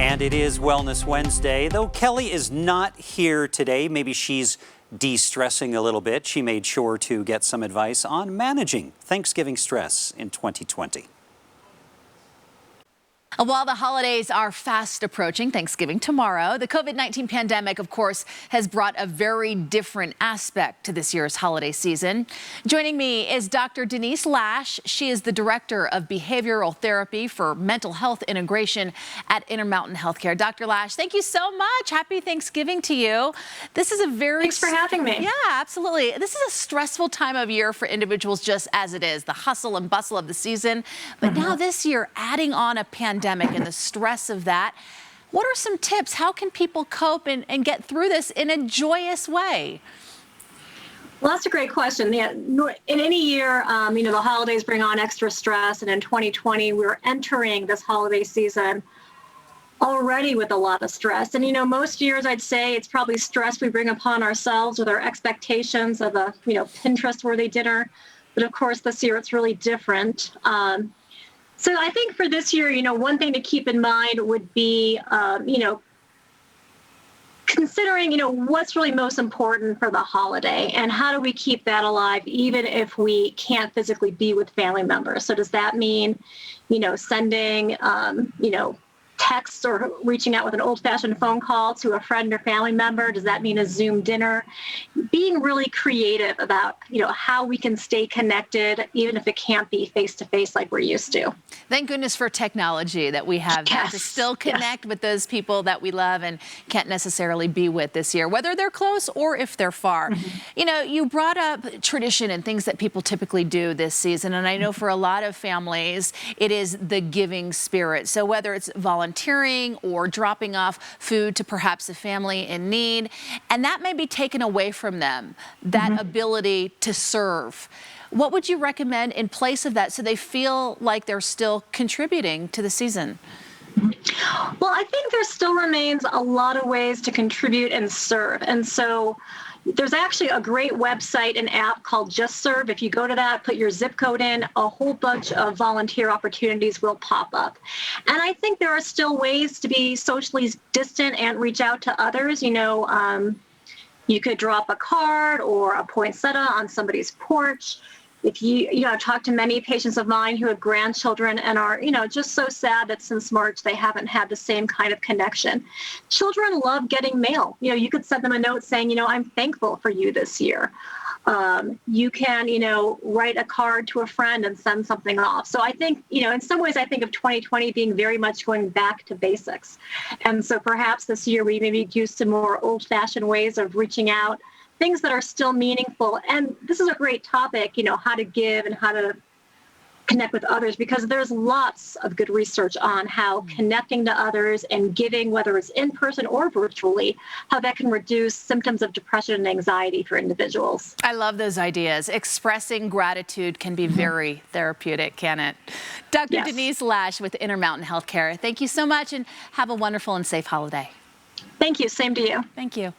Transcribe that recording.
And it is Wellness Wednesday, though Kelly is not here today. Maybe she's de-stressing a little bit. She made sure to get some advice on managing Thanksgiving stress in 2020. While the holidays are fast approaching, Thanksgiving tomorrow, the COVID-19 pandemic, of course, has brought a very different aspect to this year's holiday season. Joining me is Dr. Denise Lash. She is the Director of Behavioral Therapy for Mental Health Integration at Intermountain Healthcare. Dr. Lash, thank you so much. Happy Thanksgiving to you. This is a very... Thanks for having me. Yeah, absolutely. This is a stressful time of year for individuals, just as it is, the hustle and bustle of the season. But now this year, adding on a pandemic and the stress of that. What are some tips? How can people cope and get through this in a joyous way? Well, that's a great question. Yeah, in any year, the holidays bring on extra stress. And in 2020, we're entering this holiday season already with a lot of stress. And, most years I'd say it's probably stress we bring upon ourselves with our expectations of a, Pinterest-worthy dinner. But of course, this year it's really different. So I think for this year, one thing to keep in mind would be, considering, what's really most important for the holiday and how do we keep that alive even if we can't physically be with family members. So does that mean, sending, texts or reaching out with an old-fashioned phone call to a friend or family member? Does that mean a Zoom dinner? Being really creative about, how we can stay connected, even if it can't be face-to-face like we're used to. Thank goodness for technology that we have that to still connect with those people that we love and can't necessarily be with this year, whether they're close or if they're far. You brought up tradition and things that people typically do this season. And I know for a lot of families, it is the giving spirit. So whether it's volunteering or dropping off food to perhaps a family in need, and that may be taken away from them, that ability to serve. What would you recommend in place of that so they feel like they're still contributing to the season? Well, I think there still remains a lot of ways to contribute and serve. And so there's actually a great website and app called Just Serve. If you go to that, put your zip code in, a whole bunch of volunteer opportunities will pop up. And I think there are still ways to be socially distant and reach out to others. You could drop a card or a poinsettia on somebody's porch. If I've talked to many patients of mine who have grandchildren and are, just so sad that since March they haven't had the same kind of connection. Children love getting mail. You could send them a note saying, I'm thankful for you this year. You can, write a card to a friend and send something off. So I think, in some ways I think of 2020 being very much going back to basics. And so perhaps this year we maybe use some more old-fashioned ways of reaching out, things that are still meaningful. And this is a great topic, how to give and how to connect with others, because there's lots of good research on how connecting to others and giving, whether it's in person or virtually, how that can reduce symptoms of depression and anxiety for individuals. I love those ideas. Expressing gratitude can be very therapeutic, can it? Dr. Denise Lash with Intermountain Healthcare, thank you so much and have a wonderful and safe holiday. Thank you. Same to you. Thank you.